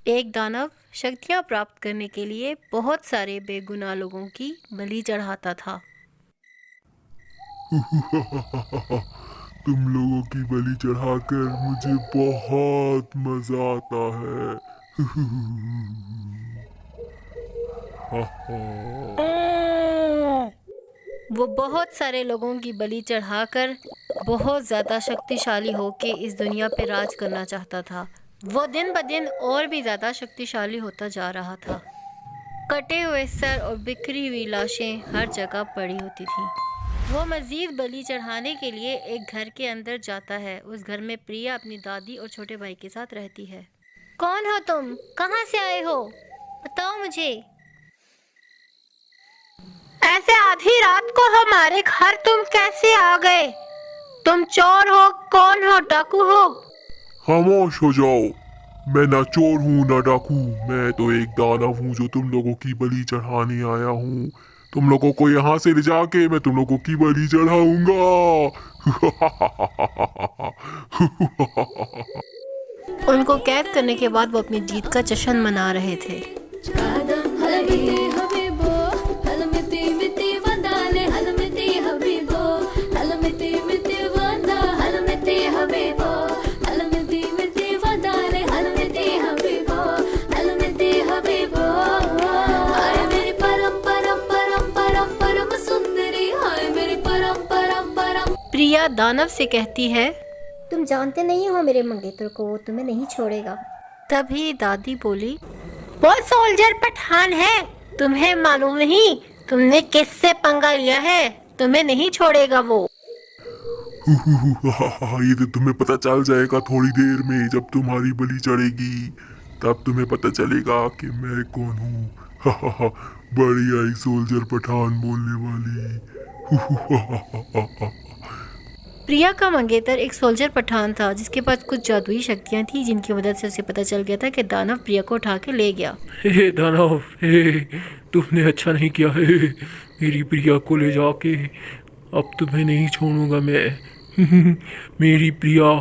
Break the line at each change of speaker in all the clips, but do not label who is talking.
एक दानव शक्तियाँ प्राप्त करने के लिए बहुत सारे बेगुनाह लोगों की बलि चढ़ाता था।
तुम लोगों की बलि चढ़ाकर मुझे बहुत मजा आता है।
वो बहुत सारे लोगों की बलि चढ़ाकर बहुत ज़्यादा शक्तिशाली होके इस दुनिया पे राज करना चाहता था। वो दिन ब दिन और भी ज़्यादा शक्तिशाली होता जा रहा था। कटे हुए सर और बिखरी हुई लाशें हर जगह पड़ी होती थीं। वो मज़ीद बलि चढ़ाने के लिए एक घर के अंदर जाता है। उस घर में प्रिया अपनी दादी और छोटे भाई के साथ रहती है। कौन हो तुम? कहाँ से आए हो? बताओ मुझे। ऐसे आधी रात को हमारे घर तुम कैसे आ गए? तुम चोर हो? कौन हो? डाकू हो?
खामोश हो जाओ। मैं ना चोर हूँ ना डाकू। मैं तो एक दानव हूँ जो तुम लोगों की बलि चढ़ाने आया हूँ। तुम लोगों को यहाँ से ले जाके मैं तुम लोगों की बलि चढ़ाऊंगा।
उनको कैद करने के बाद वो अपनी जीत का जश्न मना रहे थे। प्रिया दानव से कहती है,
तुम जानते नहीं हो मेरे मंगेतर को, वो तुम्हें नहीं छोड़ेगा।
तभी दादी बोली, वो सोल्जर पठान है, तुम्हें मालूम नहीं तुमने किससे पंगा लिया है, तुम्हें नहीं छोड़ेगा वो।
ये तो तुम्हें पता चल जाएगा थोड़ी देर में। जब तुम्हारी बलि चढ़ेगी तब तुम्हें पता चलेगा कि मैं कौन हूँ। बड़ी आई सोल्जर पठान बोलने वाली।
प्रिया का मंगेतर एक सोल्जर पठान था जिसके पास कुछ जादुई शक्तियां थी, जिनकी मदद से उसे पता चल गया था कि दानव प्रिया को उठा के ले गया।
हे दानव, हे तुमने अच्छा नहीं किया है। मेरी प्रिया को ले जाके अब तुम्हें नहीं छोड़ूंगा मैं। मेरी प्रिया,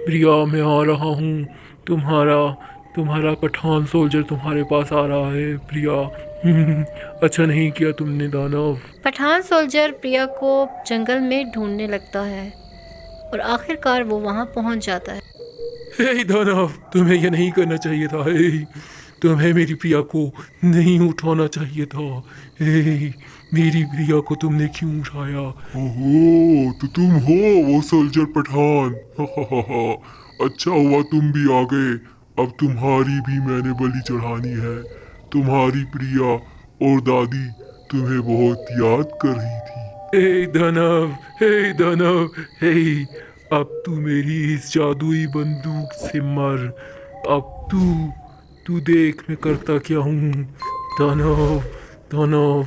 प्रिया मैं आ रहा हूँ। तुम्हारा पठान सोल्जर तुम्हारे पास आ रहा है प्रिया। अच्छा नहीं किया तुमने दानव।
पठान सोल्जर प्रिया को जंगल में ढूंढने लगता है और आखिरकार वो वहाँ पहुँच जाता है।
हे दानव, तुम्हें यह नहीं करना चाहिए था। हे तुम्हें मेरी प्रिया को नहीं उठाना चाहिए था। हे मेरी प्रिया को तुमने क्यों उठाया?
ओहो, तो तुम हो वो सोल्जर पठान। अच्छा हुआ तुम भी आ गए। अब तुम्हारी भी मैंने बलि चढ़ानी है। तुम्हारी प्रिया और दादी तुम्हें बहुत याद कर रही थी।
हे दानव, हे दानव, हे अब तू मेरी इस जादुई बंदूक से मर। अब तू देख मैं करता क्या हूँ। दानव, दानव।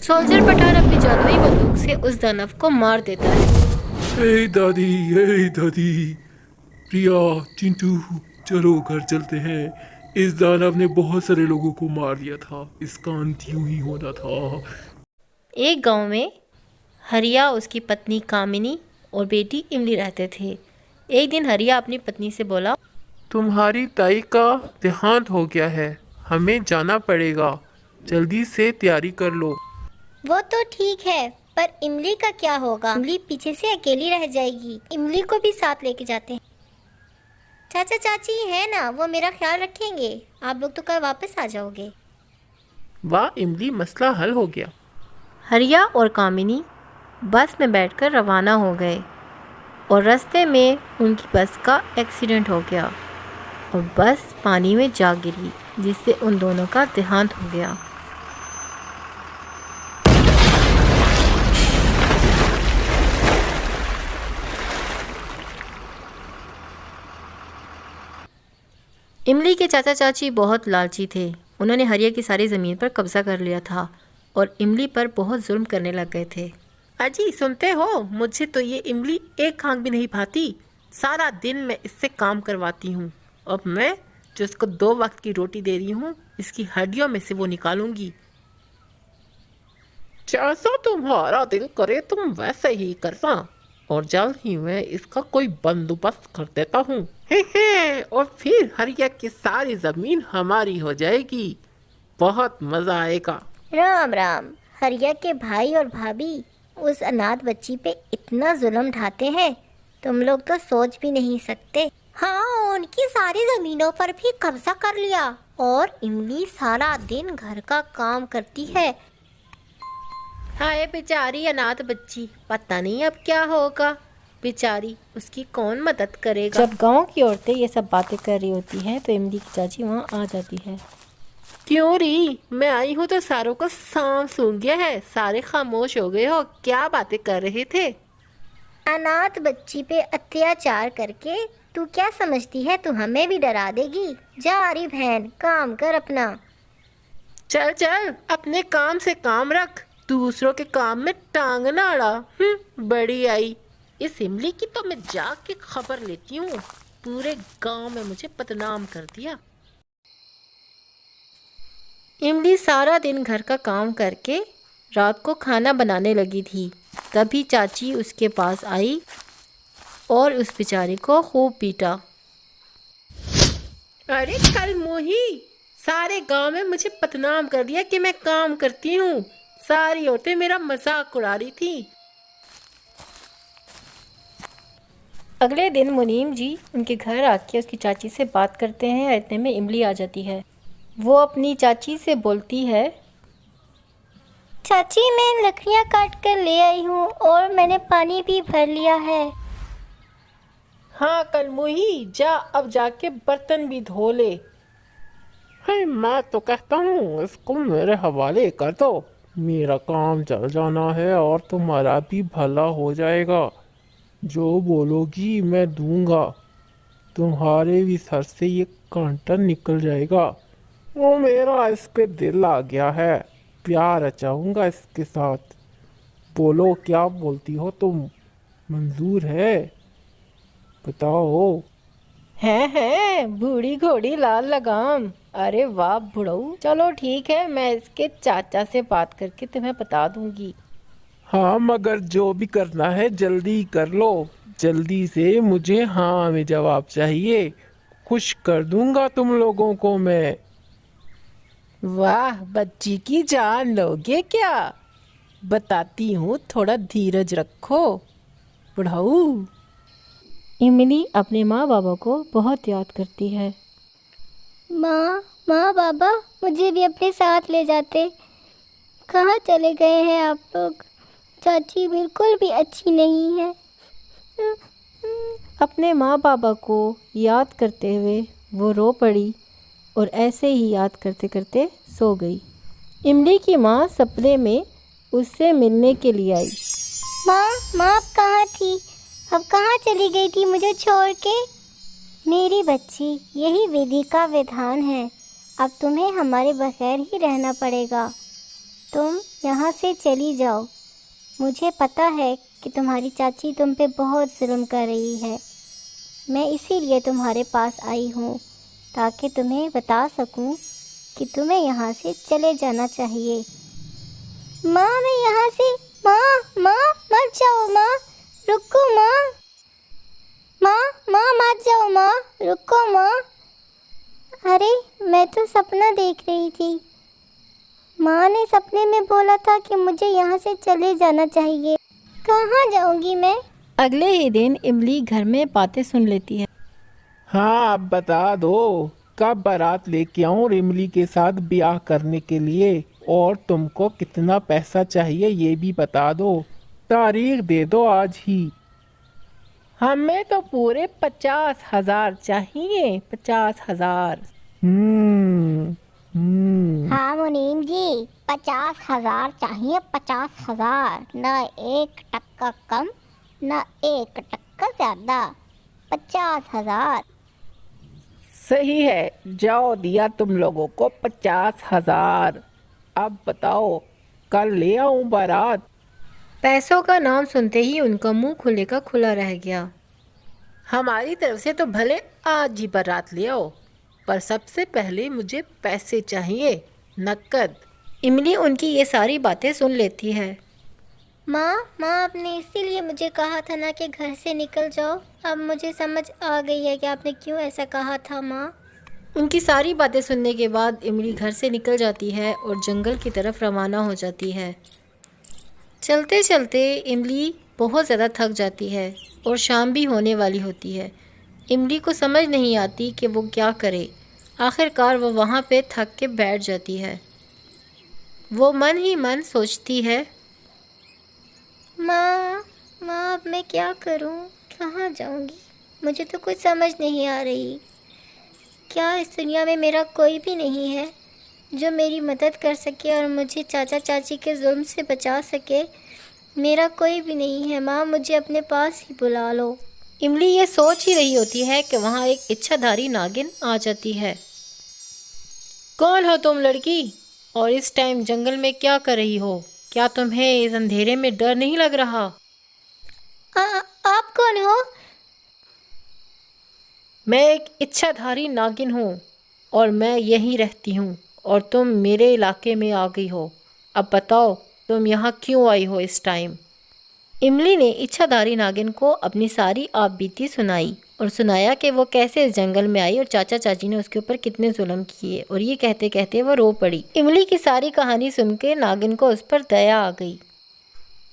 सोल्जर पठान अपनी जादुई बंदूक से उस दानव को मार देता है।
हे दादी, प्रिया, चिंटू, चलो घर चलते हैं। इस दानव ने बहुत सारे लोगों को मार दिया था। इसका अंत यूं ही होना था।
एक गांव में हरिया, उसकी पत्नी कामिनी और बेटी इमली रहते थे। एक दिन हरिया अपनी पत्नी से बोला,
तुम्हारी ताई का देहांत हो गया है, हमें जाना पड़ेगा, जल्दी से तैयारी कर लो।
वो तो ठीक है, पर इमली का क्या होगा? इमली पीछे से अकेली रह जाएगी। इमली को भी साथ लेके जाते हैं। चाचा चाची है ना, वो मेरा ख्याल रखेंगे। आप लोग तो कल वापस आ जाओगे।
वाह इमली, मसला हल हो गया।
हरिया और कामिनी बस में बैठकर रवाना हो गए और रास्ते में उनकी बस का एक्सीडेंट हो गया और बस पानी में जा गिरी, जिससे उन दोनों का देहांत हो गया। इमली के चाचा चाची बहुत लालची थे। उन्होंने हरिया की सारी ज़मीन पर कब्जा कर लिया था और इमली पर बहुत जुल्म करने लग गए थे।
अजी सुनते हो, मुझे तो ये इमली एक आंख भी नहीं भाती। सारा दिन मैं इससे काम करवाती हूँ। अब मैं जो इसको 2 वक्त की रोटी दे रही हूँ, इसकी हड्डियों में से वो निकालूंगी। जैसा तुम्हारा दिल करे तुम वैसे ही करना। और जल्द ही मैं इसका कोई बंदोबस्त कर देता हूँ। हे और फिर हरिया की सारी जमीन हमारी हो जाएगी। बहुत मजा आएगा।
राम राम। हरिया के भाई और भाभी उस अनाथ बच्ची पे इतना जुल्म ढाते हैं, तुम लोग तो सोच भी नहीं सकते। हाँ, उनकी सारी जमीनों पर भी कब्जा कर लिया और इमली सारा दिन घर का काम करती है।
हाय बेचारी अनाथ बच्ची, पता नहीं अब क्या होगा। बेचारी, उसकी कौन मदद करेगा। जब गांव की औरतें ये सब बातें कर रही होती हैं तो इमली की चाची वहाँ आ जाती है।
क्यों री, मैं आई हूँ तो सारों को सांप सूंघ गया है। सारे खामोश हो गए हो, क्या बातें कर रहे थे?
अनाथ बच्ची पे अत्याचार करके तू क्या समझती है तू हमें भी डरा देगी? जा रही बहन, काम कर अपना।
चल चल, अपने काम से काम रख, दूसरों के काम में टांग ना अड़ा। बड़ी आई। इस इमली की तो मैं जाके खबर लेती हूँ। पूरे गांव में मुझे बदनाम कर दिया।
इमली सारा दिन घर का काम करके रात को खाना बनाने लगी थी। तभी चाची उसके पास आई और उस बेचारी को खूब पीटा।
अरे कल मोही, सारे गांव में मुझे बदनाम कर दिया कि मैं काम करती हूँ। सारी औरतें मेरा मजाक उड़ा रही थी।
अगले दिन मुनीम जी उनके घर आके उसकी चाची से बात करते हैं। इतने में इमली आ जाती है। वो अपनी चाची से बोलती है,
चाची मैं लकड़ियाँ काट कर ले आई हूँ और मैंने पानी भी भर लिया है।
हाँ कल मोही, जा अब जाके बर्तन भी धो ले। मैं तो कहता हूँ इसको मेरे हवाले कर दो। मेरा काम चल जाना है और तुम्हारा भी भला हो जाएगा। जो बोलोगी मैं दूंगा। तुम्हारे भी सर से ये कांटा निकल जाएगा। वो मेरा इस पे दिल आ गया है, प्यार रचाऊंगा इसके साथ। बोलो क्या बोलती हो तुम, मंजूर है? बताओ।
है बूढ़ी घोड़ी लाल लगाम। अरे वाह बुढ़ऊ, चलो ठीक है, मैं इसके चाचा से बात करके तुम्हें बता दूंगी।
हाँ मगर जो भी करना है जल्दी कर लो। जल्दी से मुझे हाँ में जवाब चाहिए। खुश कर दूंगा तुम लोगों को मैं।
वाह, बच्ची की जान लोगे क्या? बताती हूँ, थोड़ा धीरज रखो बुढ़ऊ।
इमली अपने माँ बाबा को बहुत याद करती है।
माँ बाबा मुझे भी अपने साथ ले जाते। कहाँ चले गए हैं आप लोग? चाची बिल्कुल भी अच्छी नहीं है।
अपने माँ बाबा को याद करते हुए वो रो पड़ी और ऐसे ही याद करते करते सो गई। इमली की माँ सपने में उससे मिलने के लिए आई।
माँ अब कहाँ थी? अब कहाँ चली गई थी मुझे छोड़ के? मेरी बच्ची, यही विधि का विधान है। अब तुम्हें हमारे बगैर ही रहना पड़ेगा। तुम यहाँ से चली जाओ। मुझे पता है कि तुम्हारी चाची तुम पे बहुत जुल्म कर रही है। मैं इसीलिए तुम्हारे पास आई हूँ ताकि तुम्हें बता सकूँ कि तुम्हें यहाँ से चले जाना चाहिए। माँ मैं यहाँ से, माँ मत जाओ, माँ रुको, माँ मत जाओ, माँ रुको, माँ। अरे मैं तो सपना देख रही थी। माँ ने सपने में बोला था कि मुझे यहाँ से चले जाना चाहिए। कहाँ जाऊँगी मैं?
अगले ही दिन इमली घर में बातें सुन लेती है।
हाँ अब बता दो, कब बारात लेके आऊं इमली के साथ ब्याह करने के लिए? और तुमको कितना पैसा चाहिए ये भी बता दो। तारीख दे दो आज ही।
हमें तो पूरे 50,000 चाहिए। 50,000।
हाँ मुनीम जी, 50,000 चाहिए। 50,000, न 1 टक्का कम न 1 टक्का ज्यादा। 50,000।
सही है, जाओ दिया तुम लोगों को 50,000। अब बताओ कल ले आऊं बारात?
पैसों का नाम सुनते ही उनका मुंह खुले का खुला रह गया।
हमारी तरफ से तो भले आज ही बारात ले आओ, पर सबसे पहले मुझे पैसे चाहिए, नकद।
इमली उनकी ये सारी बातें सुन लेती है।
माँ माँ आपने इसीलिए मुझे कहा था ना कि घर से निकल जाओ। अब मुझे समझ आ गई है कि आपने क्यों ऐसा कहा था माँ।
उनकी सारी बातें सुनने के बाद इमली घर से निकल जाती है और जंगल की तरफ रवाना हो जाती है। चलते चलते इमली बहुत ज़्यादा थक जाती है और शाम भी होने वाली होती है। इमली को समझ नहीं आती कि वो क्या करे। आखिरकार वो वहाँ पे थक के बैठ जाती है। वो मन ही मन सोचती है,
माँ माँ अब मैं क्या करूँ, कहाँ जाऊँगी? मुझे तो कुछ समझ नहीं आ रही। क्या इस दुनिया में मेरा कोई भी नहीं है जो मेरी मदद कर सके और मुझे चाचा चाची के जुल्म से बचा सके? मेरा कोई भी नहीं है माँ, मुझे अपने पास ही बुला लो।
इमली ये सोच ही रही होती है कि वहाँ एक इच्छाधारी नागिन आ जाती है। कौन हो तुम लड़की, और इस टाइम जंगल में क्या कर रही हो? क्या तुम्हें इस अंधेरे में डर नहीं लग रहा?
आप कौन हो?
मैं एक इच्छाधारी नागिन हूँ और मैं यहीं रहती हूँ और तुम मेरे इलाके में आ गई हो। अब बताओ तुम यहाँ क्यों आई हो इस टाइम? इमली ने इच्छाधारी नागिन को अपनी सारी आप बीती सुनाई और सुनाया कि वो कैसे इस जंगल में आई और चाचा चाची ने उसके ऊपर कितने जुल्म किए, और ये कहते कहते वो रो पड़ी। इमली की सारी कहानी सुन के नागिन को उस पर दया आ गई।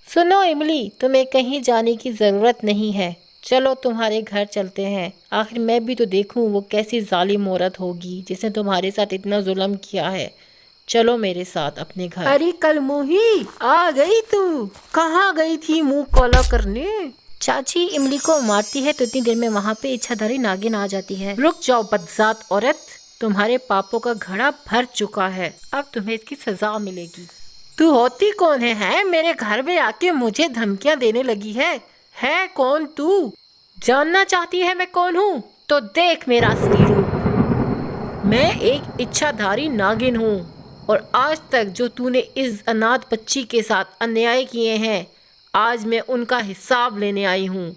सुनो इमली, तुम्हें कहीं जाने की ज़रूरत नहीं है। चलो तुम्हारे घर चलते हैं। आखिर मैं भी तो देखूं वो कैसी जालिम औरत होगी जिसने तुम्हारे साथ इतना जुल्म किया है। चलो मेरे साथ अपने घर।
अरे कल मुही, आ गई तू? कहाँ गई थी मुंह काला करने?
चाची इमली को मारती है तो इतनी देर में वहाँ पे इच्छाधारी नागिन आ जाती है।
रुक जाओ बदजात औरत, तुम्हारे पापों का घड़ा भर चुका है, अब तुम्हें इसकी सजा मिलेगी। तू होती कौन है मेरे घर में आके मुझे धमकियां देने लगी है कौन तू? जानना चाहती है मैं कौन हूँ? तो देख मेरा असली रूप। मैं एक इच्छाधारी नागिन हूँ और आज तक जो तूने इस अनाथ बच्ची के साथ अन्याय किए हैं, आज मैं उनका हिसाब लेने आई हूँ।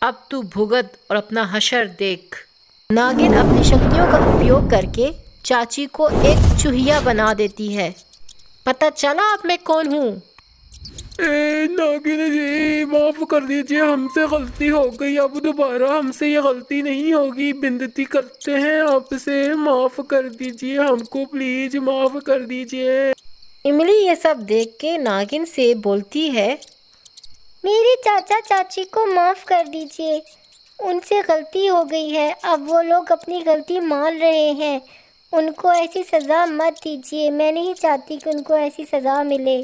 अब तू भुगत और अपना हशर देख।
नागिन अपनी शक्तियों का उपयोग करके चाची को एक चूहिया बना देती है। पता चला अब मैं कौन हूँ?
नागिन जी, माफ कर दीजिए, हमसे गलती हो गई, अब दोबारा हमसे ये गलती नहीं होगी। विनती करते हैं आपसे, माफ कर दीजिए हमको, प्लीज माफ कर दीजिए।
इमली ये सब देख के नागिन से बोलती है,
मेरे चाचा चाची को माफ़ कर दीजिए, उनसे गलती हो गई है। अब वो लोग अपनी गलती मान रहे हैं। उनको ऐसी सज़ा मत दीजिए, मैं नहीं चाहती कि उनको ऐसी सज़ा मिले।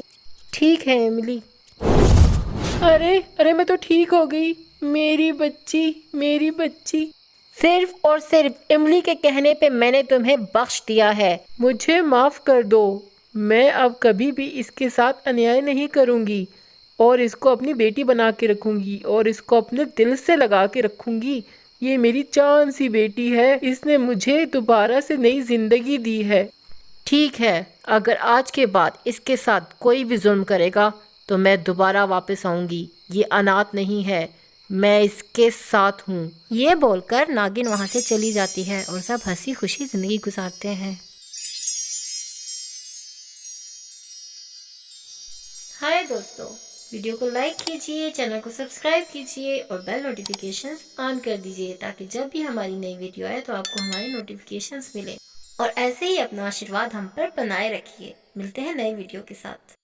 ठीक है इमली।
अरे मैं तो ठीक हो गई। मेरी बच्ची।
सिर्फ और सिर्फ इमली के कहने पे मैंने तुम्हें बख्श दिया है।
मुझे माफ कर दो। मैं अब कभी भी इसके साथ अन्याय नहीं करूंगी और इसको अपनी बेटी बना के रखूंगी और इसको अपने दिल से लगा के रखूंगी। ये मेरी जान सी बेटी है, इसने मुझे दोबारा से नई जिंदगी दी है।
ठीक है, अगर आज के बाद इसके साथ कोई भी जुल्म करेगा तो मैं दोबारा वापस आऊंगी। ये अनाथ नहीं है, मैं इसके साथ हूँ। ये बोलकर नागिन वहाँ से चली जाती है और सब हंसी खुशी ज़िंदगी गुजारते हैं। हाय दोस्तों, वीडियो को लाइक कीजिए, चैनल को सब्सक्राइब कीजिए और बेल नोटिफिकेशंस ऑन कर दीजिए ताकि जब भी हमारी नई वीडियो आए तो आपको हमारी नोटिफिकेशंस मिले। और ऐसे ही अपना आशीर्वाद हम पर बनाए रखिए। मिलते हैं नए वीडियो के साथ।